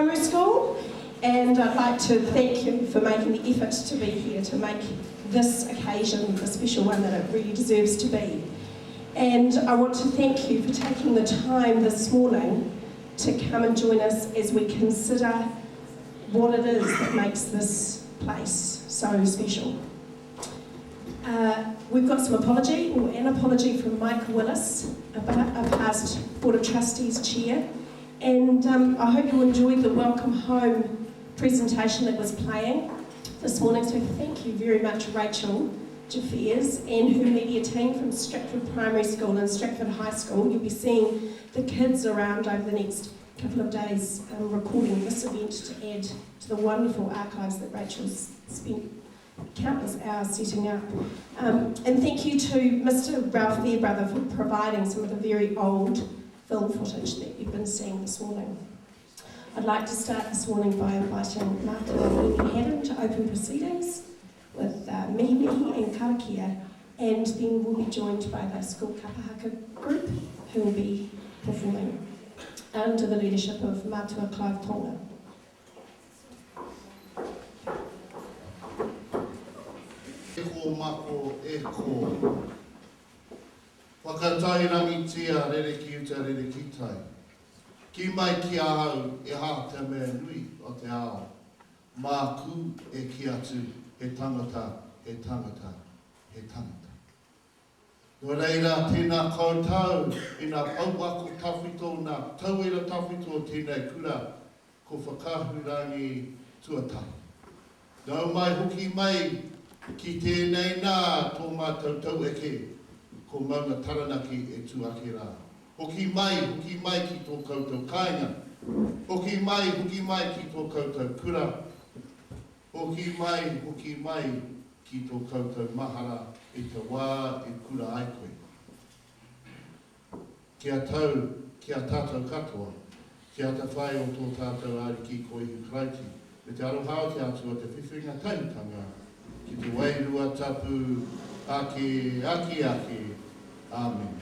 Primary School, and I'd like to thank you for making the effort to be here, to make this occasion the special one that it really deserves to be. And I want to thank you for taking the time this morning to come and join us as we consider what it is that makes this place so special. We've got an apology from Mike Willis, a past Board of Trustees chair, and I hope you enjoyed the Welcome Home presentation that was playing this morning, so thank you very much Rachel Jaffers and her media team from Stratford Primary School and Stratford High School. You'll be seeing the kids around over the next couple of days recording this event to add to the wonderful archives that Rachel's spent countless hours setting up. And thank you to Mr. Ralph Fairbrother for providing some of the very old film footage that you've been seeing this morning. I'd like to start this morning by inviting Mark and Amy Haddon to open proceedings with Mihi Mihi and Karakia, and then we'll be joined by the school kapahaka group who will be performing under the leadership of Mātua Clive Tonga. E ko mako e ko. Whakatai rangi tia rere ki uta rere ki tai. Ki mai ki ahau e ha te mea nui o te ao. Mā ku e ki atu he tangata, he tangata, he tangata. No reira, tēnā koutou, i nā pauwako tawhito, nā tauira tawhito o tēnei kura, ko whakahurangi tuatahi. Nau mai hoki mai, ki tēnei nā tō mātou tau eke, ko maunga taranaki e tuake rā. Hoki mai ki tō koutou kāinga. Hoki mai ki tō koutou kura. Hoki mai ki tō koutou mahara e te wā e kura ai koe. Kia tātou katoa, kia te whai o tō tātou ari ki koe i Kraiti. Me te arohao te atu o te whiwhinga tahitanga, ki te wairua tapu, aki. Amen.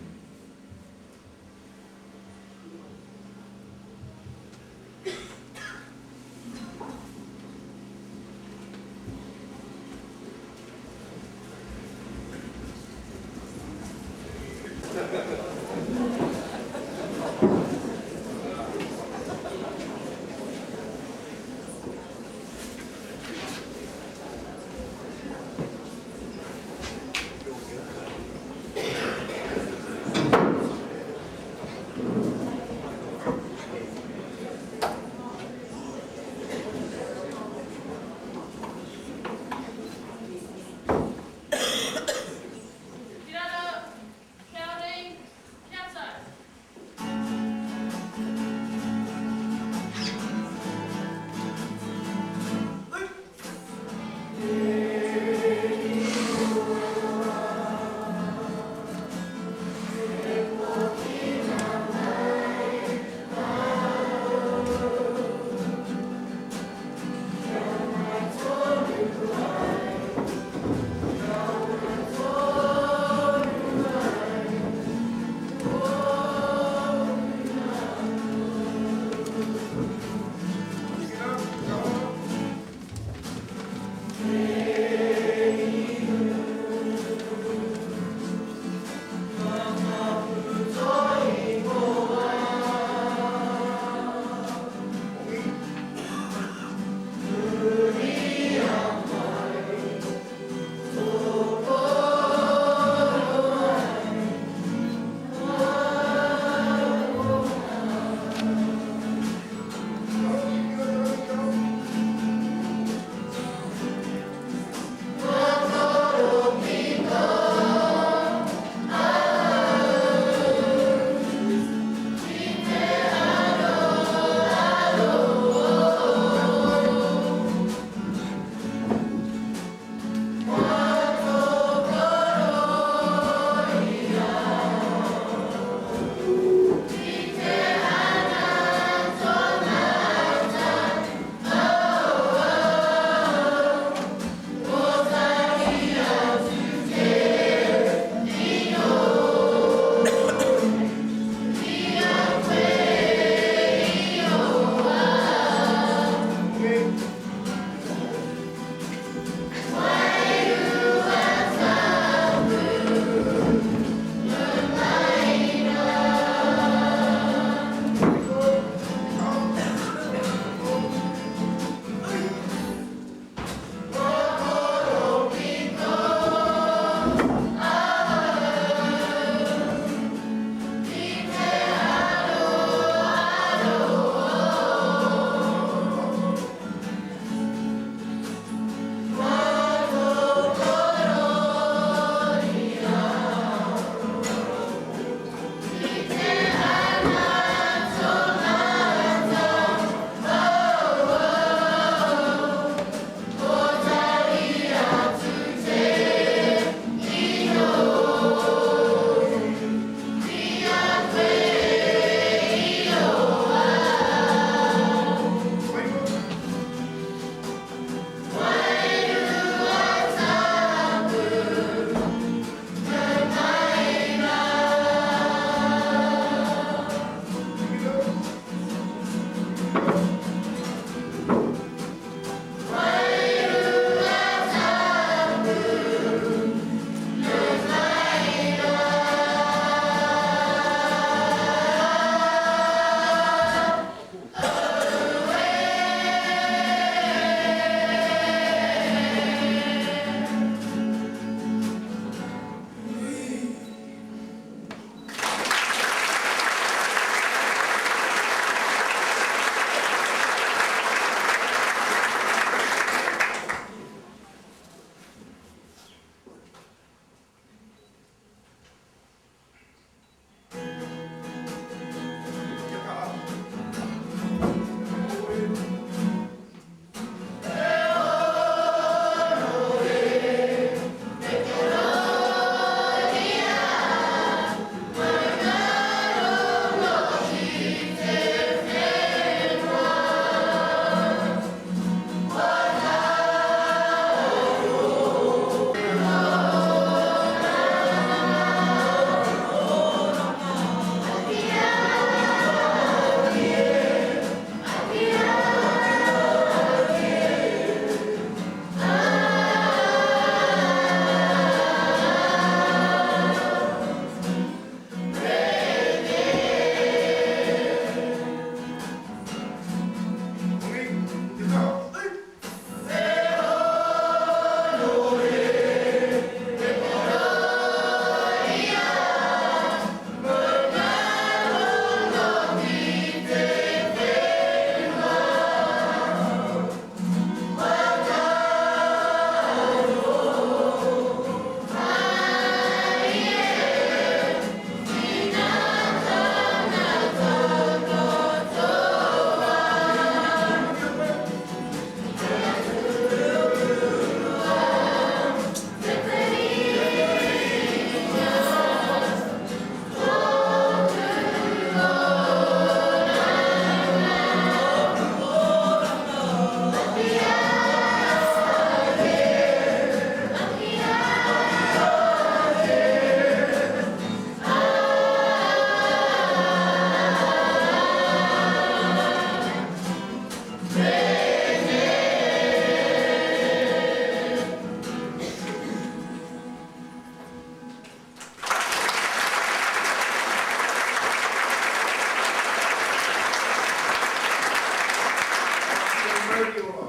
Ai ora,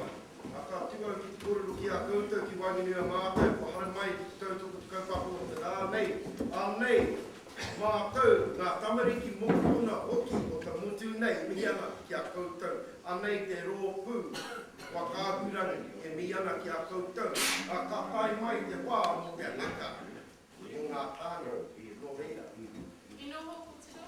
aka tua ki te kōrero ki a koutou ki wanginua mātou, ko hara mai ki tautoko te kaupapa o te rā nei, mātou, ngā tamariki mokona hoki o ta motu nei, mihi ana ki a koutou, anei te rōpū, wakahurangi, e mihi ana ki a koutou, a ka pai mai te wā mo te naka, o ngā tāno i roreira. Ino hoko tiro.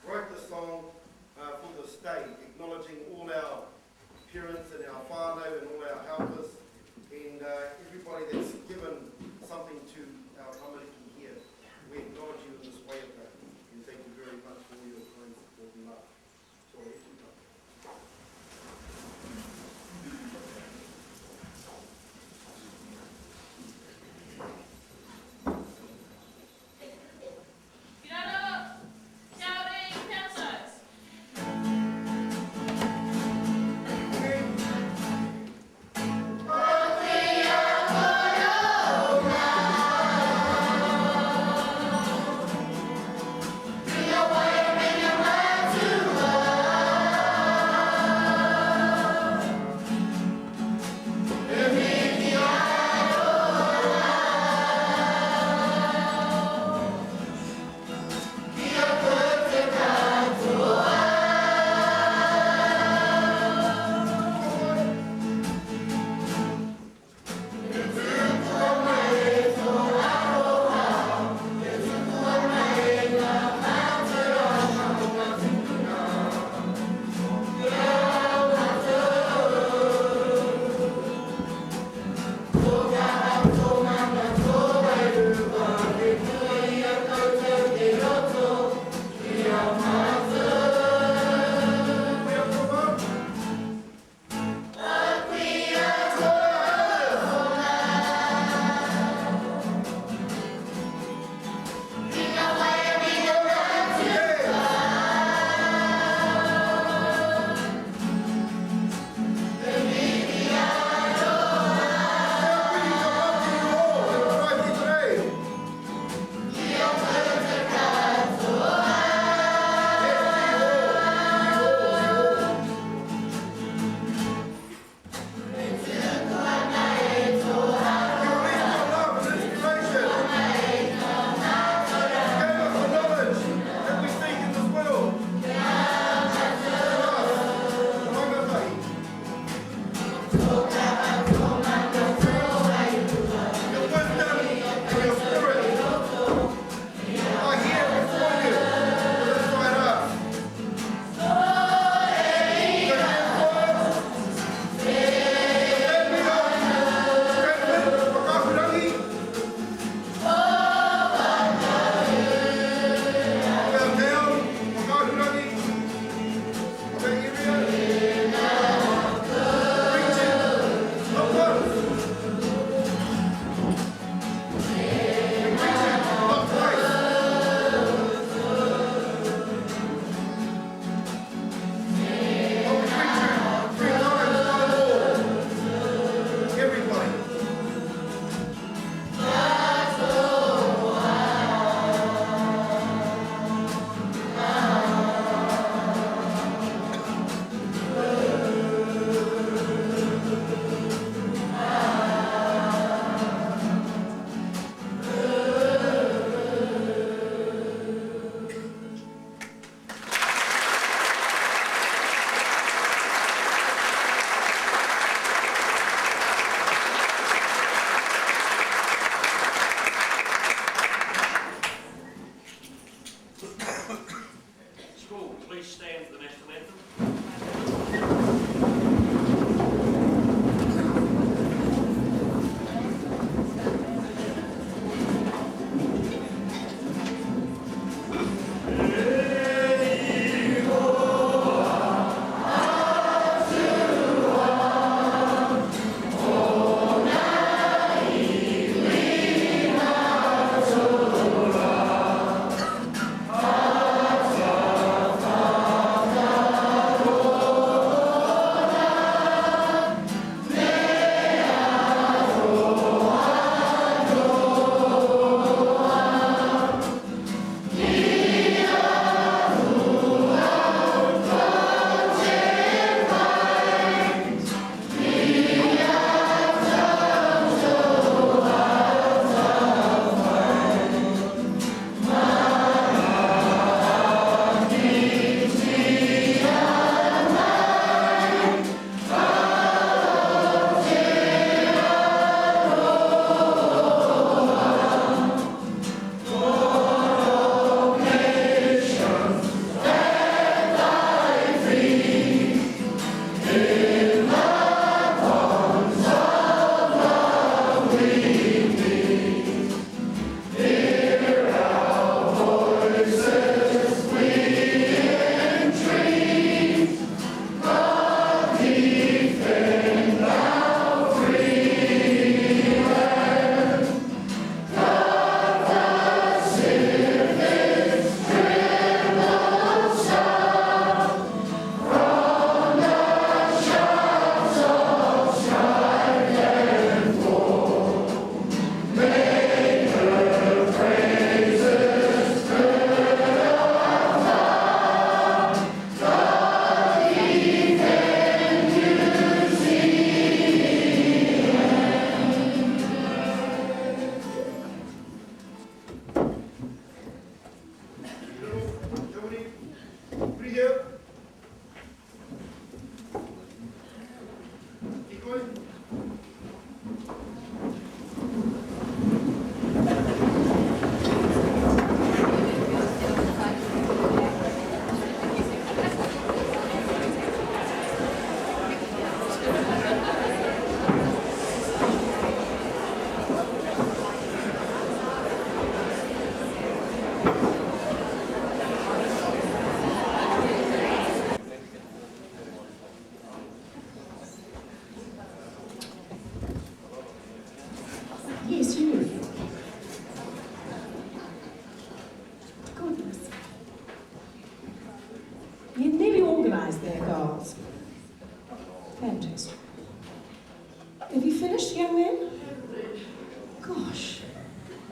Wrote the song for this day, acknowledging all our parents and our whānau and all our helpers and everybody that's given something to our tamariki here. We acknowledge you in this way of that, and thank you very much for your kind support and love. So, Shouting,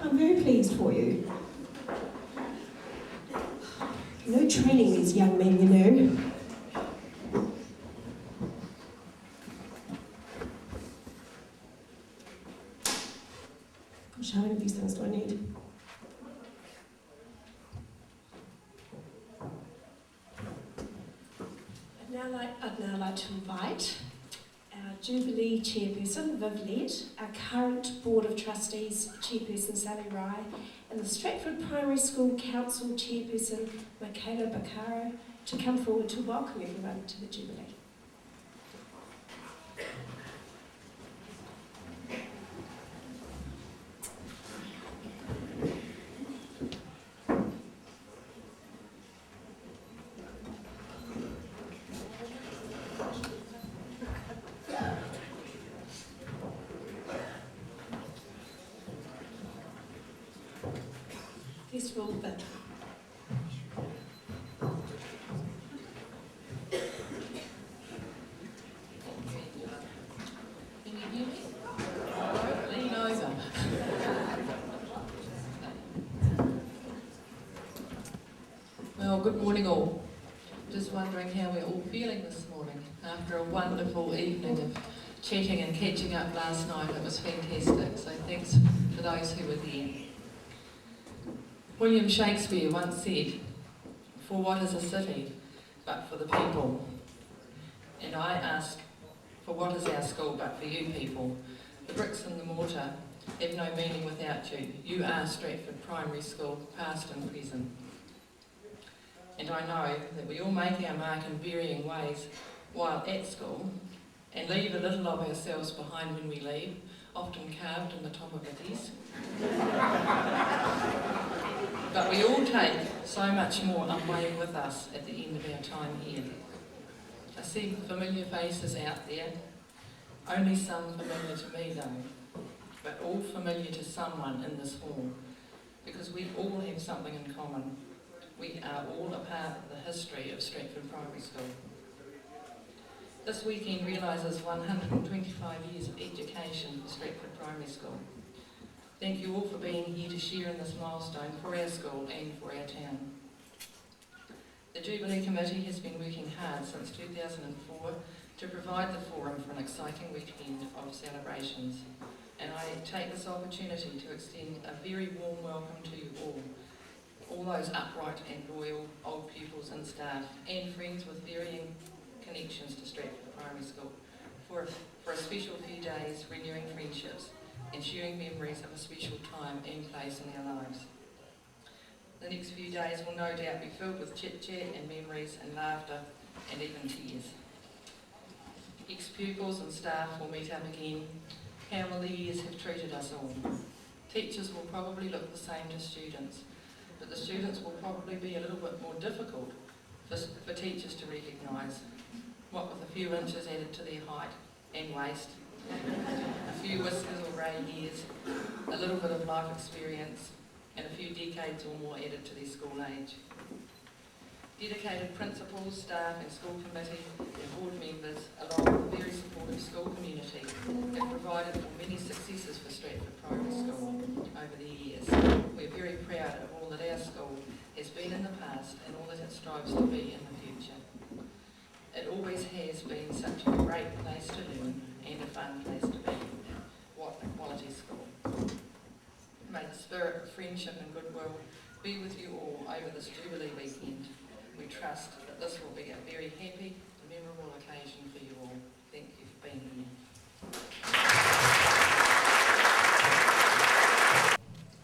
I'm very pleased for you. No training these young men, you know. Gosh, how many of these things do I need? I'd now like to invite our Jubilee Chairperson, Viv Lett, our current Board of Trustees Chairperson, Sally Rye, and the Stratford Primary School Council Chairperson, Michaela Baccaro, to come forward to welcome everyone to the Jubilee. Festival Viv. Can you hear me? Lean over. Well, good morning all. Just wondering how we're all feeling this morning after a wonderful evening of chatting and catching up last night. It was fantastic, so thanks to those who were there. William Shakespeare once said, "For what is a city but for the people?" And I ask, for what is our school but for you people? The bricks and the mortar have no meaning without you. You are Stratford Primary School, past and present. And I know that we all make our mark in varying ways while at school and leave a little of ourselves behind when we leave, often carved in the top of a desk. But we all take so much more away with us at the end of our time here. I see familiar faces out there, only some familiar to me though, but all familiar to someone in this hall, because we all have something in common. We are all a part of the history of Stratford Primary School. This weekend realises 125 years of education for Stratford Primary School. Thank you all for being here to share in this milestone for our school and for our town. The Jubilee Committee has been working hard since 2004 to provide the forum for an exciting weekend of celebrations, and I take this opportunity to extend a very warm welcome to you all those upright and loyal old pupils and staff, and friends with varying connections to Stratford Primary School, for a special few days renewing friendships and sharing memories of a special time and place in our lives. The next few days will no doubt be filled with chit-chat and memories and laughter and even tears. Ex-pupils and staff will meet up again. How will the years have treated us all? Teachers will probably look the same to students, but the students will probably be a little bit more difficult for teachers to recognise, what with a few inches added to their height and waist, a few whiskers or grey hairs, a little bit of life experience, and a few decades or more added to their school age. Dedicated principals, staff and school committee and board members, along with a very supportive school community, have provided for many successes for Stratford Primary School over the years. We're very proud of all that our school has been in the past and all that it strives to be in the future. It always has been such a great place to learn and a fun place to be. What a quality school. May the spirit of friendship and goodwill be with you all over this Jubilee weekend. We trust that this will be a very happy and memorable occasion for you all. Thank you for being here.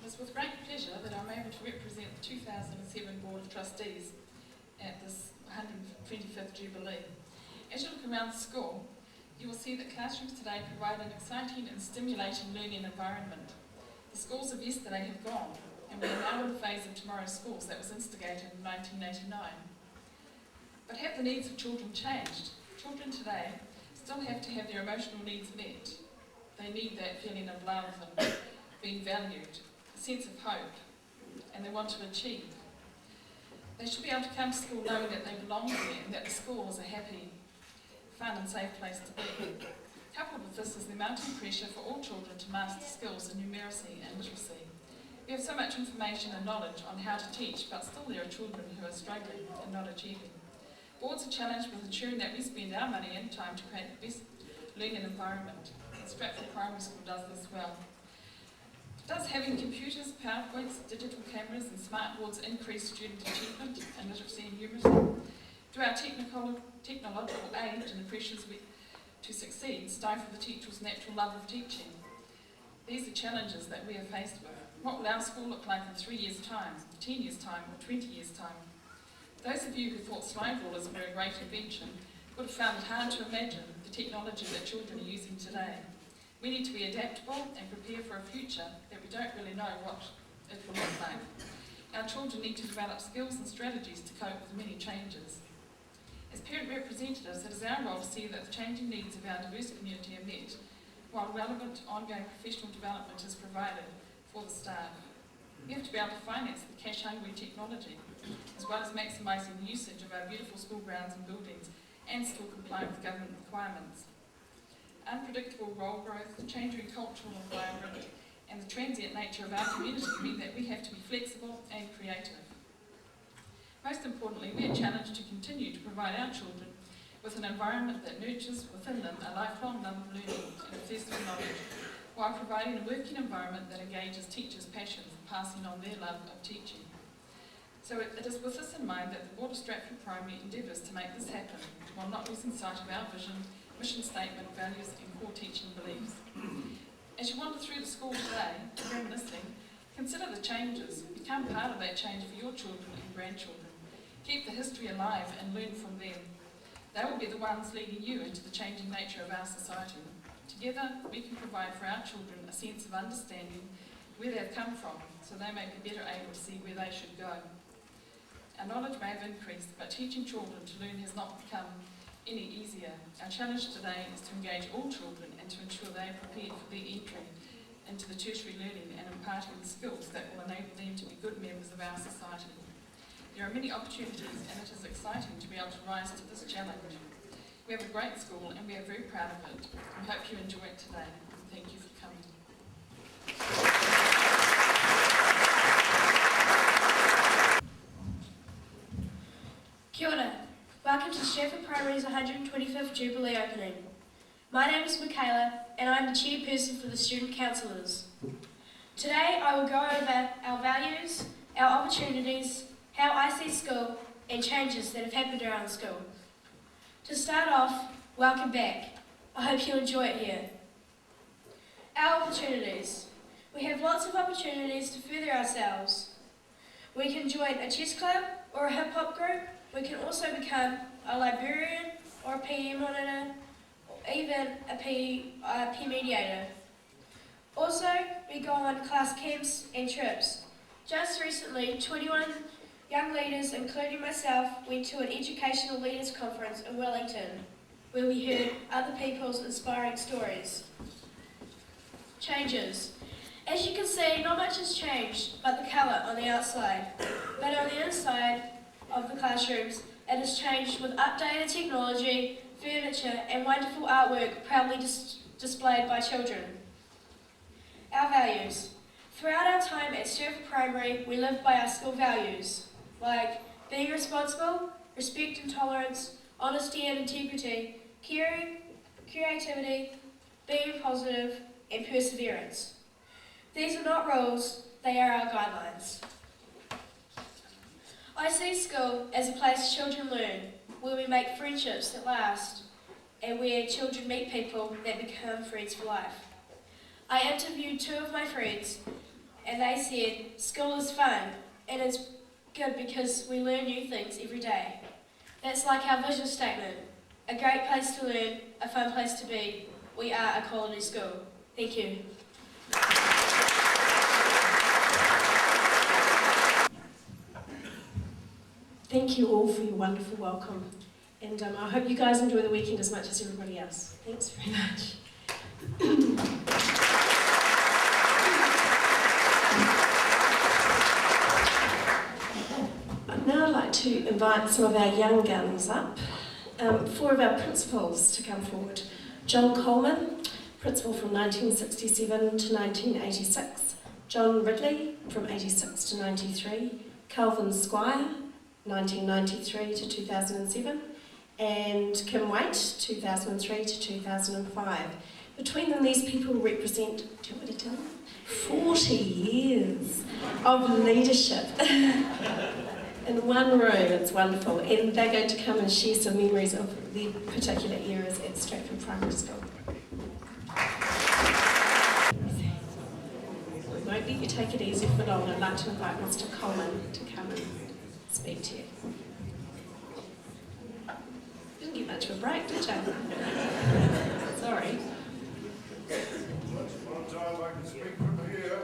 It's with great pleasure that I'm able to represent the 2007 Board of Trustees at this 125th Jubilee. As you look around the school, you will see that classrooms today provide an exciting and stimulating learning environment. The schools of yesterday have gone, and we are now in the phase of tomorrow's schools that was instigated in 1989. But have the needs of children changed? Children today still have to have their emotional needs met. They need that feeling of love and being valued, a sense of hope, and they want to achieve. They should be able to come to school knowing that they belong there and that the school is a happy, fun and safe place to be. Coupled with this is the mounting pressure for all children to master skills in numeracy and literacy, We have so much information and knowledge on how to teach, but still there are children who are struggling and not achieving. Boards are challenged with ensuring that we spend our money and time to create the best learning environment. Stratford Primary School does this well. Does having computers, PowerPoints, digital cameras and smart boards increase student achievement and literacy and numeracy? Do our technological age and the pressures to succeed stifle the teacher's natural love of teaching? These are challenges that we are faced with. What will our school look like in 3 years' time, 10 years' time or 20 years' time? Those of you who thought slide rulers were a great invention would have found it hard to imagine the technology that children are using today. We need to be adaptable and prepare for a future that we don't really know what it will look like. Our children need to develop skills and strategies to cope with many changes. As parent representatives, it is our role to see that the changing needs of our diverse community are met, while relevant ongoing professional development is provided for the staff. We have to be able to finance the cash-hungry technology, as well as maximising the usage of our beautiful school grounds and buildings, and still comply with government requirements. Unpredictable role growth, the changing cultural environment, and the transient nature of our community mean that we have to be flexible and creative. Most importantly, we are challenged to continue to provide our children with an environment that nurtures within them a lifelong love of learning and a thirst for knowledge, while providing a working environment that engages teachers' passion for passing on their love of teaching. So it is with this in mind that the Board of Stratford Primary endeavours to make this happen, while not losing sight of our vision, mission statement, values and core teaching beliefs. As you wander through the school today, reminiscing, consider the changes, become part of that change for your children and grandchildren. Keep the history alive and learn from them. They will be the ones leading you into the changing nature of our society. Together, we can provide for our children a sense of understanding where they have come from, so they may be better able to see where they should go. Our knowledge may have increased, but teaching children to learn has not become any easier. Our challenge today is to engage all children and to ensure they are prepared for their entry into the tertiary learning and imparting the skills that will enable them to be good members of our society. There are many opportunities, and it is exciting to be able to rise to this challenge. We have a great school and we are very proud of it. We hope you enjoy it today. Thank you for coming. Kia ora. Welcome to Stratford Primary's 125th Jubilee opening. My name is Michaela and I am the chairperson for the Student Councillors. Today I will go over our values, our opportunities, how I see school and changes that have happened around school. To start off, welcome back. I hope you enjoy it here. Our opportunities. We have lots of opportunities to further ourselves. We can join a chess club or a hip hop group. We can also become a librarian or a PE monitor or even a PE mediator. Also, we go on class camps and trips. Just recently, 21 young leaders, including myself, went to an educational leaders conference in Wellington, where we heard other people's inspiring stories. Changes. As you can see, not much has changed but the colour on the outside. But on the inside of the classrooms, it has changed with updated technology, furniture and wonderful artwork proudly displayed by children. Our values. Throughout our time at Stratford Primary, we lived by our school values, like being responsible, respect and tolerance, honesty and integrity, caring, creativity, being positive, and perseverance. These are not rules, they are our guidelines. I see school as a place children learn, where we make friendships that last, and where children meet people that become friends for life. I interviewed 2 of my friends, and they said school is fun, and it's good because we learn new things every day. That's like our vision statement. A great place to learn, a fun place to be. We are a quality school. Thank you. Thank you all for your wonderful welcome. And I hope you guys enjoy the weekend as much as everybody else. Thanks very much. I'd now like to invite some of our young guns up. 4 of our principals to come forward. John Coleman, principal from 1967 to 1986. John Ridley from 86 to 93, Calvin Squire 1993 to 2007, and Kim Waite 2003 to 2005. Between them, these people represent, do you want me to tell them? 40 years of leadership in one room. It's wonderful, and they're going to come and share some memories of their particular eras at Stratford Primary School. Won't let you take it easy for long. I'd like to invite Mr. Coleman to come and speak to you. Didn't get much of a break, did you? Sorry. One time I can speak from here.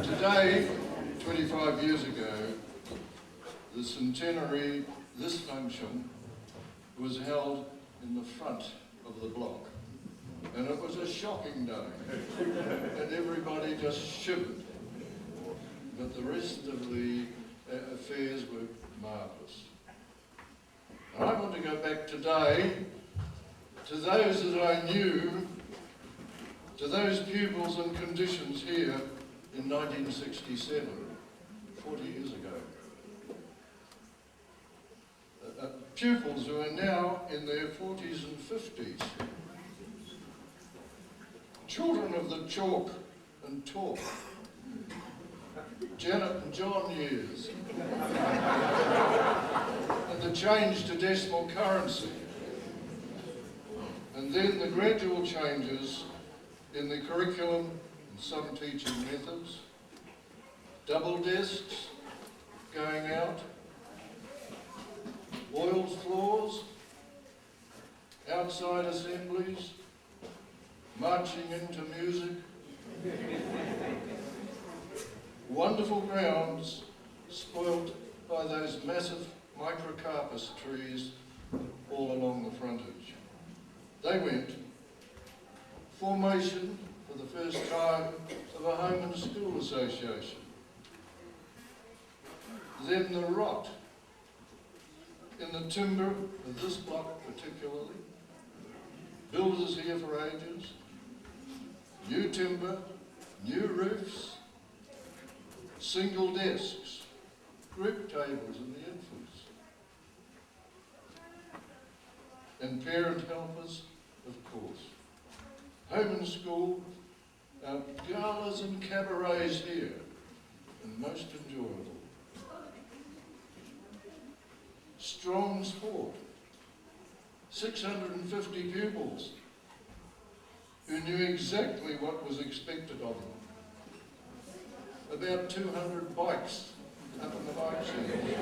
Today, 25 years ago, the centenary, this function, was held in the front of the block. And it was a shocking day. And everybody just shivered. But the rest of the affairs were marvellous. And I want to go back today to those that I knew, to those pupils and conditions here in 1967, 40 years ago. Pupils who are now in their 40s and 50s. Children of the chalk and talk. Janet and John years. And the change to decimal currency. And then the gradual changes in the curriculum and some teaching methods. Double desks going out. Oiled floors, outside assemblies, marching into music, wonderful grounds spoilt by those massive microcarpus trees all along the frontage. They went, formation for the first time of a home and school association, then the rot in the timber of this block particularly, builders here for ages, new timber, new roofs, single desks, group tables in the infants, and parent helpers, of course. Home and school, galas and cabarets here, and most enjoyable. Strong sport, 650 pupils who knew exactly what was expected of them. About 200 bikes up in the bike shed.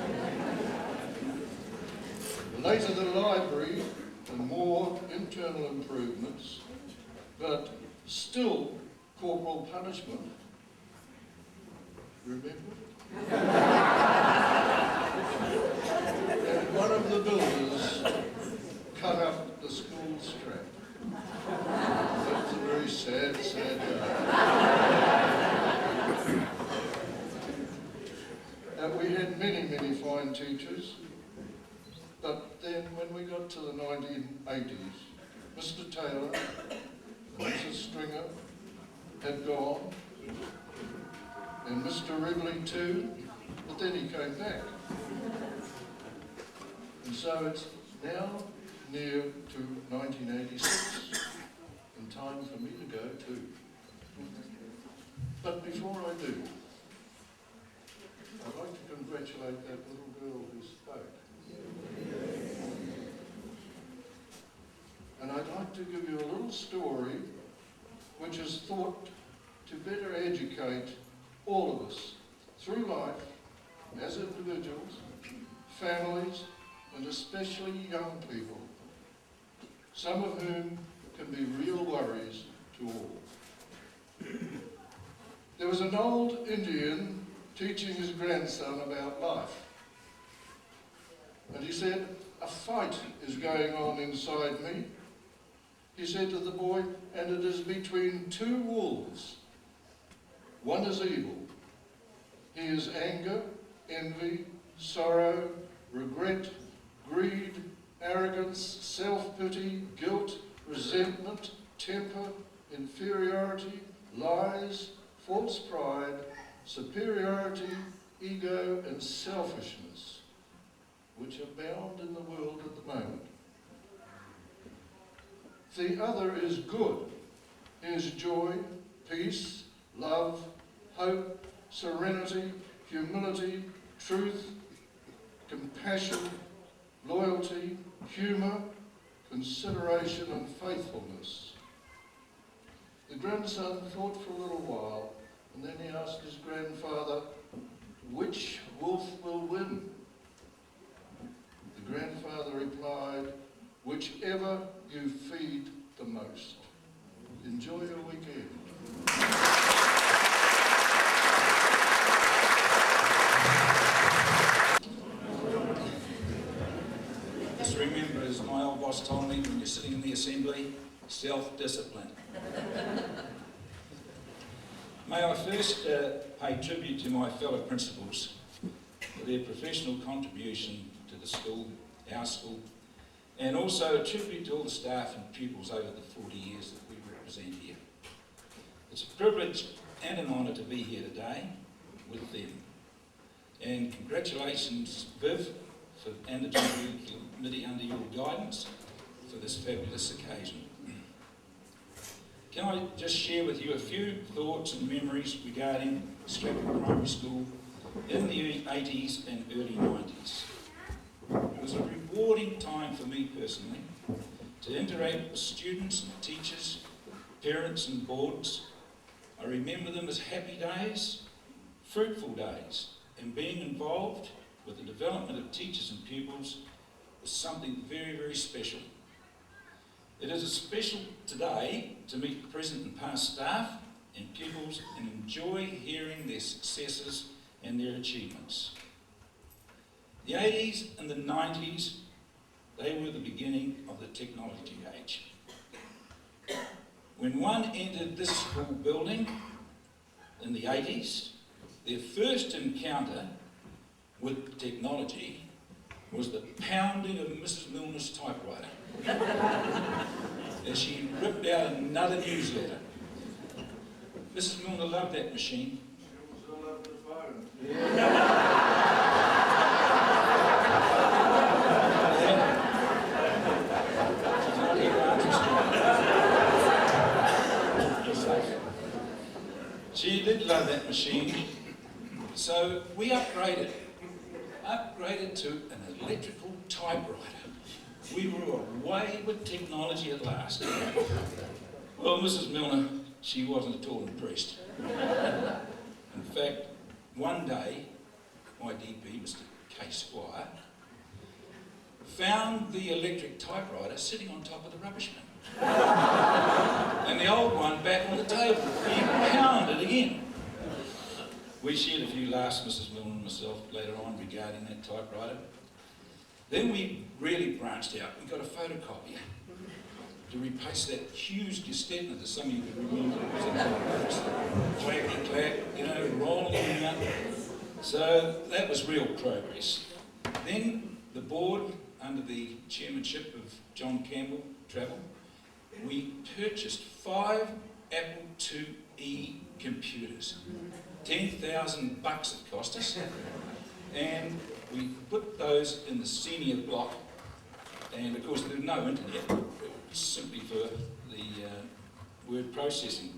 Later the library and more internal improvements, but still corporal punishment. Remember? And one of the builders cut up the school strap. That was a very sad, sad day. We had many, many fine teachers, but then when we got to the 1980s, Mr. Taylor and Mrs. Stringer had gone, and Mr. Ridley too, but then he came back. And so it's now near to 1986, and time for me to go too. But before I do, I'd like to congratulate that little girl who spoke. And I'd like to give you a little story which is thought to better educate all of us through life as individuals, families, and especially young people, some of whom can be real worries to all. There was an old Indian teaching his grandson about life. And he said, "A fight is going on inside me." He said to the boy, "and it is between two wolves. One is evil. He is anger, envy, sorrow, regret, greed, arrogance, self-pity, guilt, resentment, temper, inferiority, lies, false pride, superiority, ego and selfishness, which abound in the world at the moment. The other is good. Is joy, peace, love, hope, serenity, humility, truth, compassion, loyalty, humour, consideration and faithfulness. The grandson thought for a little while, and then he asked his grandfather, which wolf will win? The grandfather replied, whichever you feed the most. Enjoy your weekend. Just remember, as my old boss told me, when you're sitting in the assembly, self-discipline. May I first pay tribute to my fellow principals for their professional contribution to the school, our school, and also a tribute to all the staff and pupils over the 40 years that we represent here. It's a privilege and an honour to be here today with them. And congratulations, Viv, and the Jubilee Committee under your guidance for this fabulous occasion. Can I just share with you a few thoughts and memories regarding Stratford Primary School in the 80s and early 90s. It was a rewarding time for me personally to interact with students and teachers, parents and boards. I remember them as happy days, fruitful days, and being involved with the development of teachers and pupils was something very, very special. It is special today to meet present and past staff and pupils and enjoy hearing their successes and their achievements. The 80s and the 90s, they were the beginning of the technology age. When one entered this school building in the 80s, their first encounter with technology was the pounding of Mrs. Milner's typewriter as she ripped out another newsletter. Mrs. Milner loved that machine. She also loved the phone. She did love that machine, so we upgraded to an electrical typewriter. We were away with technology at last. Well, Mrs. Milner, she wasn't at all impressed. In fact, one day, my DP, Mr. K. Squire, found the electric typewriter sitting on top of the rubbish bin. And the old one back on the table. He pounded again. We shared a few laughs, Mrs. Milner and myself, later on regarding that typewriter. Then we really branched out. We got a photocopier to replace that huge Gestetner that some of you would remember. It was clacky clack, you know, rolling out. So that was real progress. Then the board, under the chairmanship of John Campbell, Travel, we purchased 5 Apple IIe computers. $10,000 it cost us. And we put those in the senior block, and of course there was no internet, it was simply for the word processing.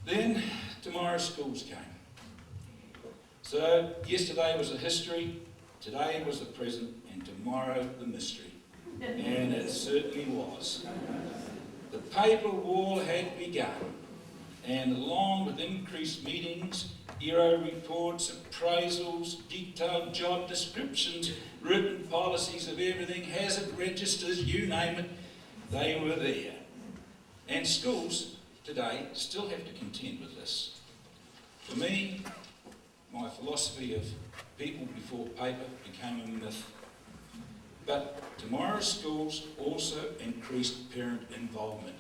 Then tomorrow's schools came. So yesterday was the history, today was the present, and tomorrow the mystery. And it certainly was. The paper war had begun, and along with increased meetings, ERO reports, appraisals, detailed job descriptions, written policies of everything, hazard registers, you name it, they were there. And schools today still have to contend with this. For me, my philosophy of people before paper became a myth. But tomorrow's schools also increased parent involvement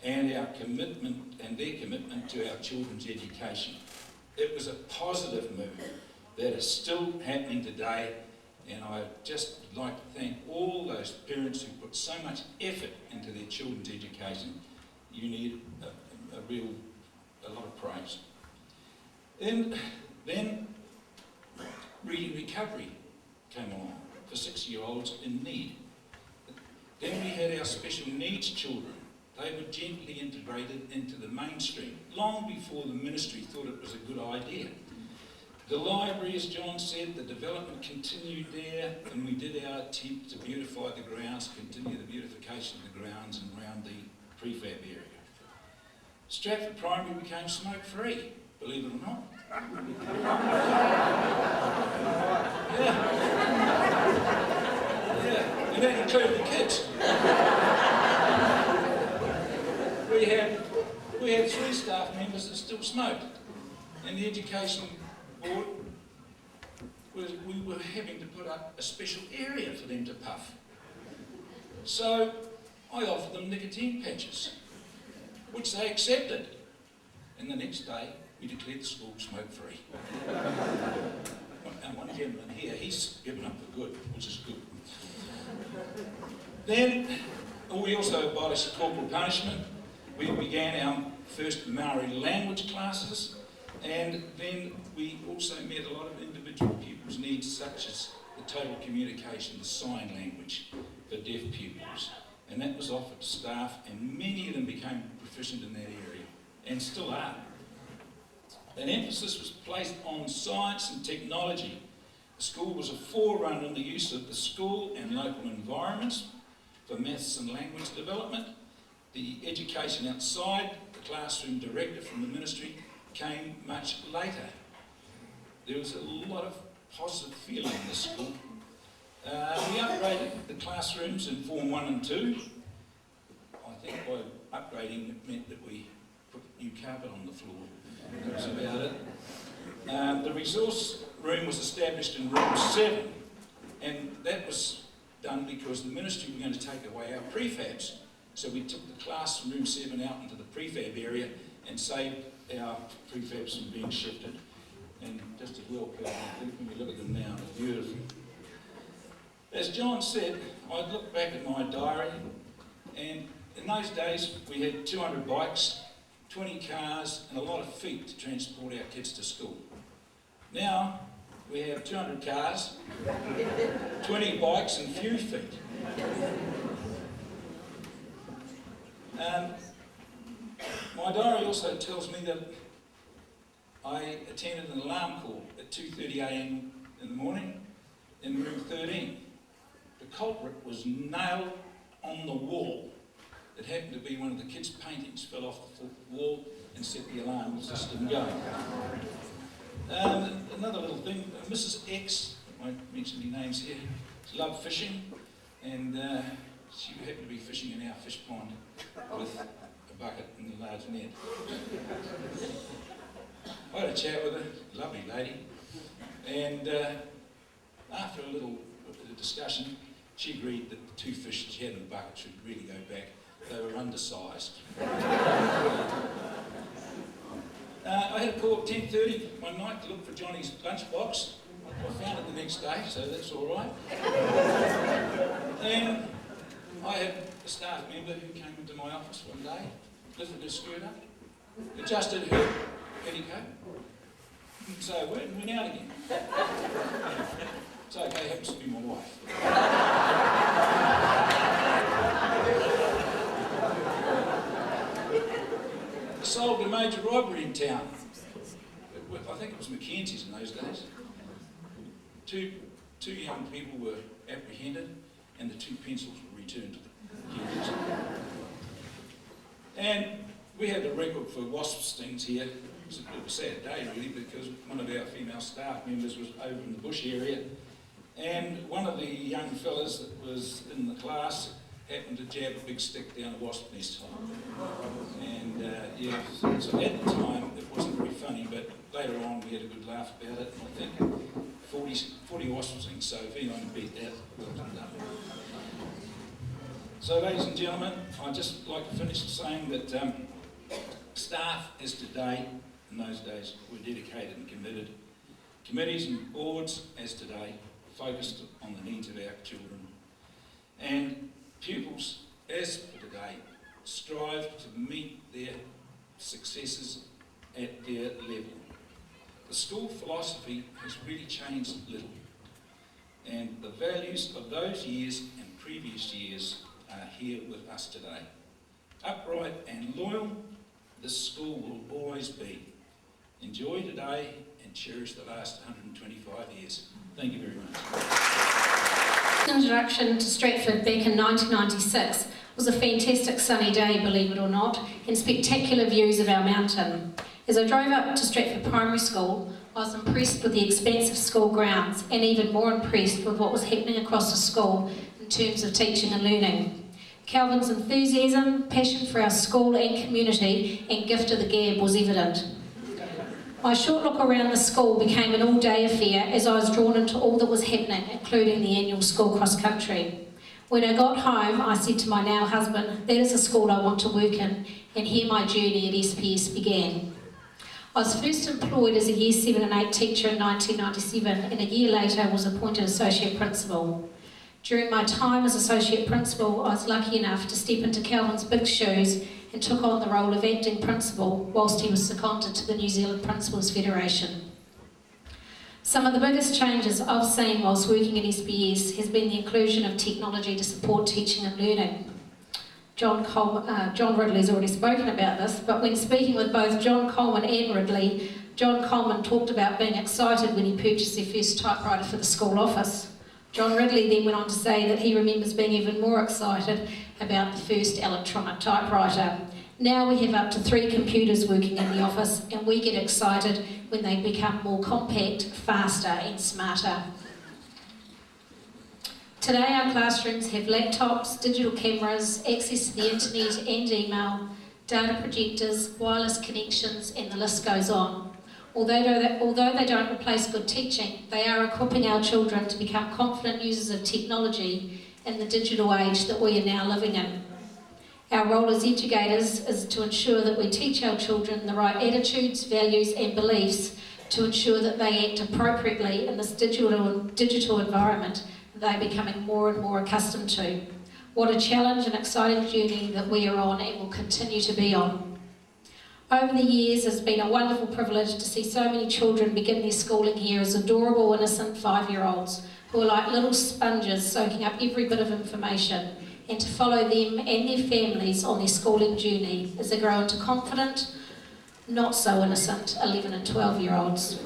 and our commitment and their commitment to our children's education. It was a positive move that is still happening today, And I'd just like to thank all those parents who put so much effort into their children's education. You need a lot of praise. And then reading recovery came along for 6-year-olds in need. Then we had our special needs children. They were gently integrated into the mainstream, long before the ministry thought it was a good idea. The library, as John said, the development continued there, and we did our attempt to beautify the grounds, continue the beautification of the grounds and around the prefab area. Stratford Primary became smoke-free, believe it or not. Yeah, and that included the kids. We had 3 staff members that still smoked, and the education board we were having to put up a special area for them to puff. So I offered them nicotine patches, which they accepted, and the next day we declared the school smoke-free. And one gentleman here, he's given up for good, which is good. Then we also abolished corporal punishment. We began our first Maori language classes, and then we also met a lot of individual pupils' needs, such as the total communication, the sign language for deaf pupils. And that was offered to staff, and many of them became proficient in that area, and still are. An emphasis was placed on science and technology. The school was a forerunner in the use of the school and local environments for maths and language development. The education outside the classroom directive from the ministry came much later. There was a lot of positive feeling in the school. We upgraded the classrooms in Form 1 and 2. I think by upgrading it meant that we put new carpet on the floor. That was about it. The resource room was established in room 7, and that was done because the ministry were going to take away our prefabs. So we took the class from room 7 out into the prefab area and saved our prefabs from being shifted. And just as well, I think when we look at them now, it's beautiful. As John said, I look back at my diary, and in those days we had 200 bikes, 20 cars, and a lot of feet to transport our kids to school. Now we have 200 cars, 20 bikes, and few feet. My diary also tells me that I attended an alarm call at 2:30 a.m. in the morning in room 13. The culprit was nailed on the wall. It happened to be one of the kids' paintings, fell off the wall and set the alarm system going. Another little thing, Mrs. X, I won't mention any names here, she loved fishing, and she happened to be fishing in our fish pond with a bucket and a large net. I had a chat with her, lovely lady, and after a little discussion, she agreed that the 2 fish she had in the bucket should really go back. They were undersized. I had a call at 10:30 one night to look for Johnny's lunchbox. I found it the next day, so that's all right. And I had a staff member who came into my office one day, lifted her skirt up, adjusted her petticoat, and so I went and went out again. It's okay, happens to be my wife. Solved a major robbery in town. I think it was Mackenzie's in those days. Two young people were apprehended, and the 2 pencils were returned to the accusers. And we had the record for wasp stings here. It was a sad day really, because one of our female staff members was over in the bush area, and one of the young fellas that was in the class happened to jab a big stick down a wasp nest. And yeah, so at the time it wasn't very funny, but later on we had a good laugh about it. I think 40 wasp stings, so if anyone beat that, well done. So ladies and gentlemen, I'd just like to finish saying that staff as today, in those days, were dedicated and committed. Committees and boards as today focused on the needs of our children. And pupils, as for today, strive to meet their successes at their level. The school philosophy has really changed little, and the values of those years and previous years are here with us today. Upright and loyal, this school will always be. Enjoy today and cherish the last 125 years. Thank you very much. Introduction to Stratford back in 1996 was a fantastic sunny day, believe it or not, and spectacular views of our mountain. As I drove up to Stratford Primary School, I was impressed with the expansive school grounds and even more impressed with what was happening across the school in terms of teaching and learning. Calvin's enthusiasm, passion for our school and community, and gift of the gab was evident. My short look around the school became an all-day affair as I was drawn into all that was happening, including the annual school cross-country. When I got home, I said to my now husband, that is a school I want to work in, and here my journey at SPS began. I was first employed as a Year 7 and 8 teacher in 1997, and a year later was appointed Associate Principal. During my time as Associate Principal, I was lucky enough to step into Calvin's big shoes and took on the role of Acting Principal whilst he was seconded to the New Zealand Principals Federation. Some of the biggest changes I've seen whilst working in SPS has been the inclusion of technology to support teaching and learning. John Ridley's already spoken about this, but when speaking with both John Coleman and Ridley, John Coleman talked about being excited when he purchased their first typewriter for the school office. John Ridley then went on to say that he remembers being even more excited about the first electronic typewriter. Now we have up to 3 computers working in the office, and we get excited when they become more compact, faster and smarter. Today our classrooms have laptops, digital cameras, access to the internet and email, data projectors, wireless connections, and the list goes on. Although they don't replace good teaching, they are equipping our children to become confident users of technology in the digital age that we are now living in. Our role as educators is to ensure that we teach our children the right attitudes, values and beliefs to ensure that they act appropriately in this digital environment that they're becoming more and more accustomed to. What a challenge and exciting journey that we are on and will continue to be on. Over the years, it's been a wonderful privilege to see so many children begin their schooling here as adorable, innocent 5-year-olds who are like little sponges soaking up every bit of information, and to follow them and their families on their schooling journey as they grow into confident, not so innocent 11 and 12-year-olds.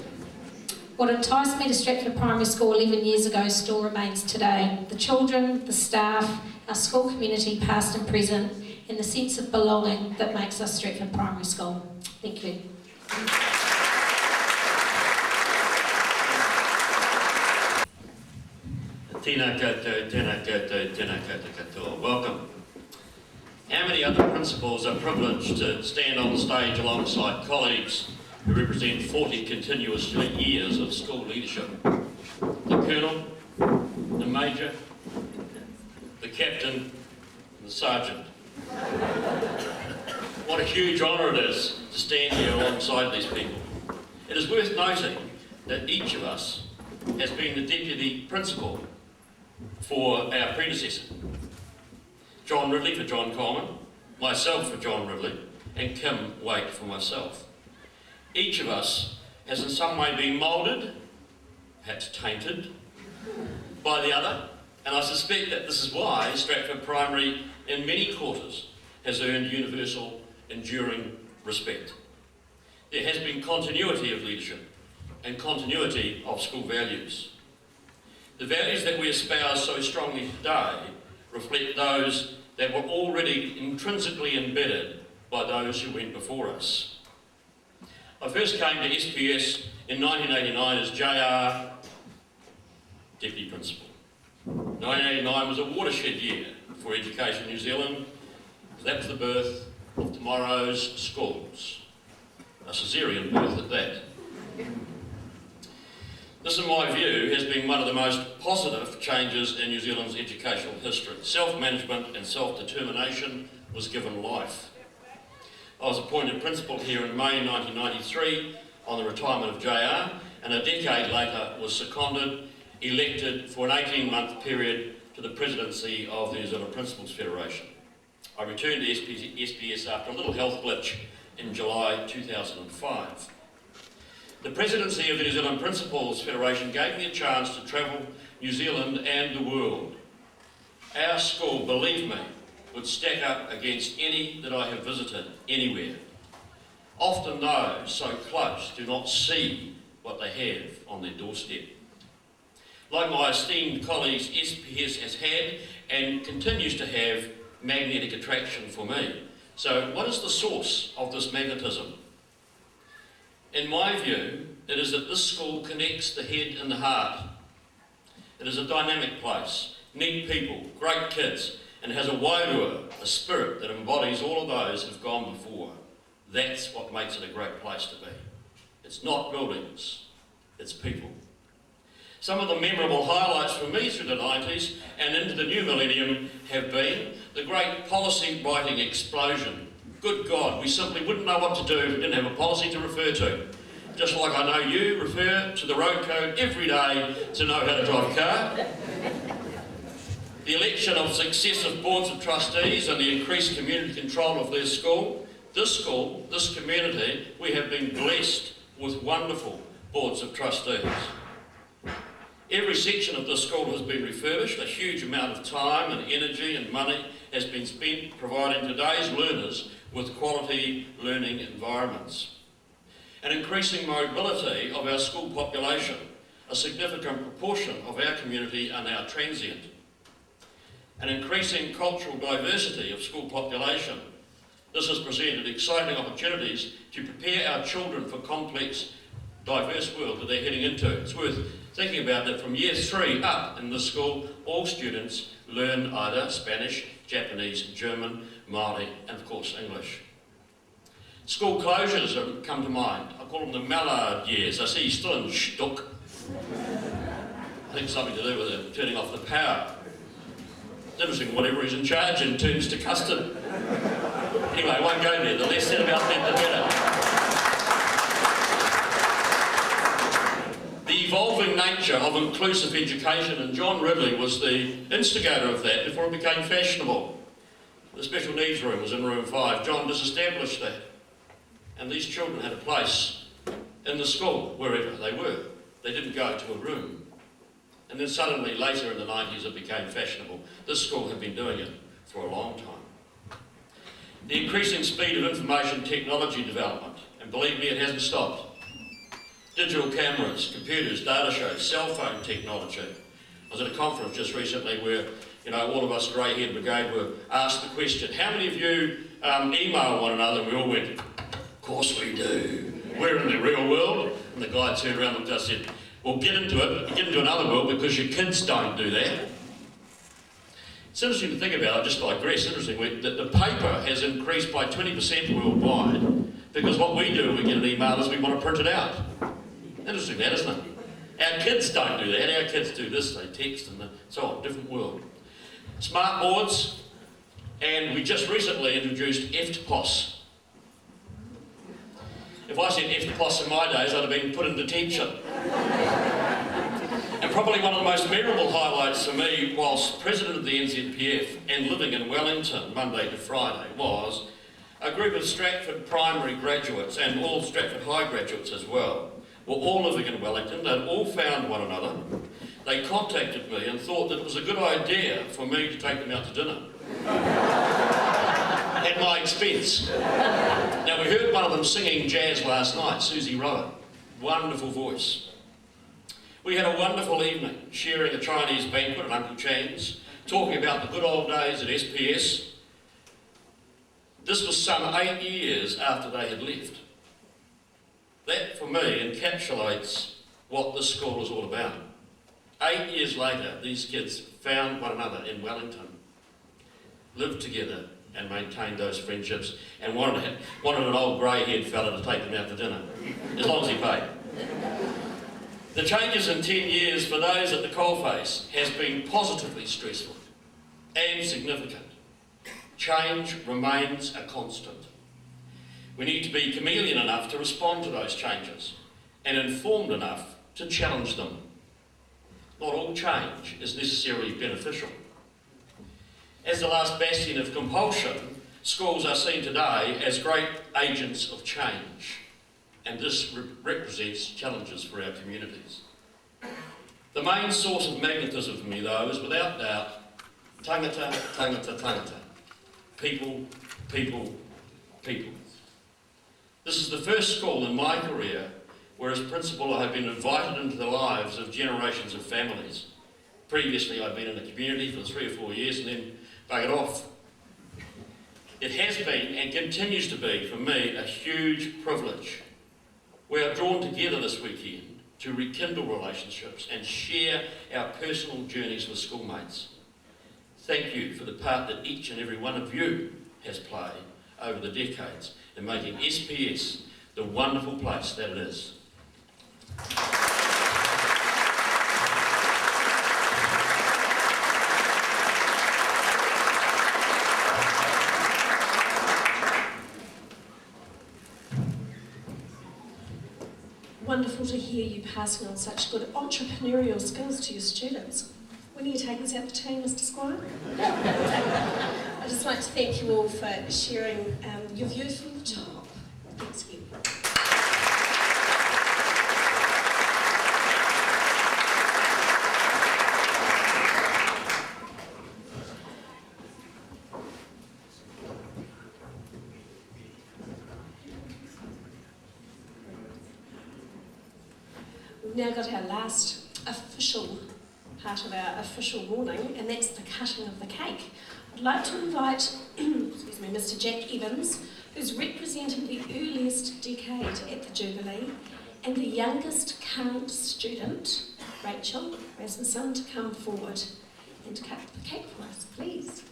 What enticed me to Stratford Primary School 11 years ago still remains today. The children, the staff, our school community past and present, and the sense of belonging that makes us Stratford Primary School. Thank you. Tēnā koutou, tēnā koutou, tēnā koutou katoa. Welcome. How many other principals are privileged to stand on the stage alongside colleagues who represent 40 continuous years of school leadership? The Colonel, the Major, the Captain, and the Sergeant. What a huge honour it is to stand here alongside these people. It is worth noting that each of us has been the Deputy Principal for our predecessor. John Ridley for John Coleman, myself for John Ridley, and Kim Waite for myself. Each of us has in some way been moulded, perhaps tainted, by the other, and I suspect that this is why Stratford Primary in many quarters has earned universal, enduring respect. There has been continuity of leadership and continuity of school values. The values that we espouse so strongly today reflect those that were already intrinsically embedded by those who went before us. I first came to SPS in 1989 as JR Deputy Principal. 1989 was a watershed year for Education New Zealand. That was the birth of tomorrow's schools. A caesarean birth at that. This, in my view, has been one of the most positive changes in New Zealand's educational history. Self-management and self-determination was given life. I was appointed principal here in May 1993 on the retirement of JR, and a decade later was seconded elected for an 18-month period to the presidency of the New Zealand Principals Federation. I returned to SPS after a little health glitch in July 2005. The presidency of the New Zealand Principals Federation gave me a chance to travel New Zealand and the world. Our school, believe me, would stack up against any that I have visited anywhere. Often those so close do not see what they have on their doorstep. Like my esteemed colleagues, SPS has had and continues to have magnetic attraction for me. So what is the source of this magnetism? In my view, it is that this school connects the head and the heart. It is a dynamic place, neat people, great kids, and has a wairua, a spirit that embodies all of those who have gone before. That's what makes it a great place to be. It's not buildings, it's people. Some of the memorable highlights for me through the 90s and into the new millennium have been the great policy writing explosion. Good God, we simply wouldn't know what to do if we didn't have a policy to refer to. Just like I know you refer to the road code every day to know how to drive a car. The election of successive boards of trustees and the increased community control of their school, this community, we have been blessed with wonderful boards of trustees. Every section of this school has been refurbished. A huge amount of time and energy and money has been spent providing today's learners with quality learning environments. An increasing mobility of our school population. A significant proportion of our community are now transient. An increasing cultural diversity of school population. This has presented exciting opportunities to prepare our children for complex, diverse world that they're heading into. It's worth thinking about that from year 3 up in the school, all students learn either Spanish, Japanese, German, Māori, and of course English. School closures have come to mind. I call them the mallard years. I see you're still in shtuk. I think it's something to do with it, turning off the power. It's interesting, whatever is in charge and turns to custard. Anyway, I won't go there. The less said about that, the better. The evolving nature of inclusive education, and John Ridley was the instigator of that before it became fashionable. The special needs room was in room 5. John disestablished that. And these children had a place in the school, wherever they were. They didn't go to a room. And then suddenly, later in the 90s, it became fashionable. This school had been doing it for a long time. The increasing speed of information technology development, and believe me, it hasn't stopped. Digital cameras, computers, data shows, cell phone technology. I was at a conference just recently where, all of us grey-haired brigade were asked the question, how many of you email one another? And we all went, of course we do. We're in the real world. And the guy turned around and looked at us and said, well, get into it, but get into another world because your kids don't do that. It's interesting to think about, I just digress, interestingly, that the paper has increased by 20% worldwide because what we do when we get an email is we want to print it out. Interesting that, isn't it? Our kids don't do that, our kids do this, they text and so on, different world. Smart boards, and we just recently introduced EFTPOS. If I said EFTPOS in my days, I'd have been put in detention. And probably one of the most memorable highlights for me whilst President of the NZPF and living in Wellington Monday to Friday was a group of Stratford primary graduates and all Stratford High graduates as well were all living in Wellington. They'd all found one another. They contacted me and thought that it was a good idea for me to take them out to dinner. At my expense. Now we heard one of them singing jazz last night, Susie Rowan. Wonderful voice. We had a wonderful evening, sharing a Chinese banquet at Uncle Chan's, talking about the good old days at SPS. This was some 8 years after they had left. That, for me, encapsulates what this school is all about. 8 years later, these kids found one another in Wellington, lived together and maintained those friendships, and wanted an old grey-haired fella to take them out to dinner, as long as he paid. The changes in 10 years for those at the coalface has been positively stressful and significant. Change remains a constant. We need to be chameleon enough to respond to those changes and informed enough to challenge them. not all change is necessarily beneficial. As the last bastion of compulsion, schools are seen today as great agents of change, and this represents challenges for our communities. The main source of magnetism for me, though, is without doubt tangata, tangata, tangata. People, people, people. This is the first school in my career where as principal I have been invited into the lives of generations of families. Previously I've been in the community for 3 or 4 years and then buggered off. It has been and continues to be for me a huge privilege. We are drawn together this weekend to rekindle relationships and share our personal journeys with schoolmates. Thank you for the part that each and every one of you has played over the decades in making SPS the wonderful place that it is. Wonderful to hear you passing on such good entrepreneurial skills to your students. When are you taking us out the team, Mr. Squire? I'd just like to thank you all for sharing your views from the top. Thanks again. We've now got our last official part of our official morning, and that's the cutting of the cake. I'd like to invite excuse me, Mr. Jack Evans, who's representing the earliest decade at the Jubilee, and the youngest current student, Rachel Rasmussen, to come forward and to cut the cake for us, please.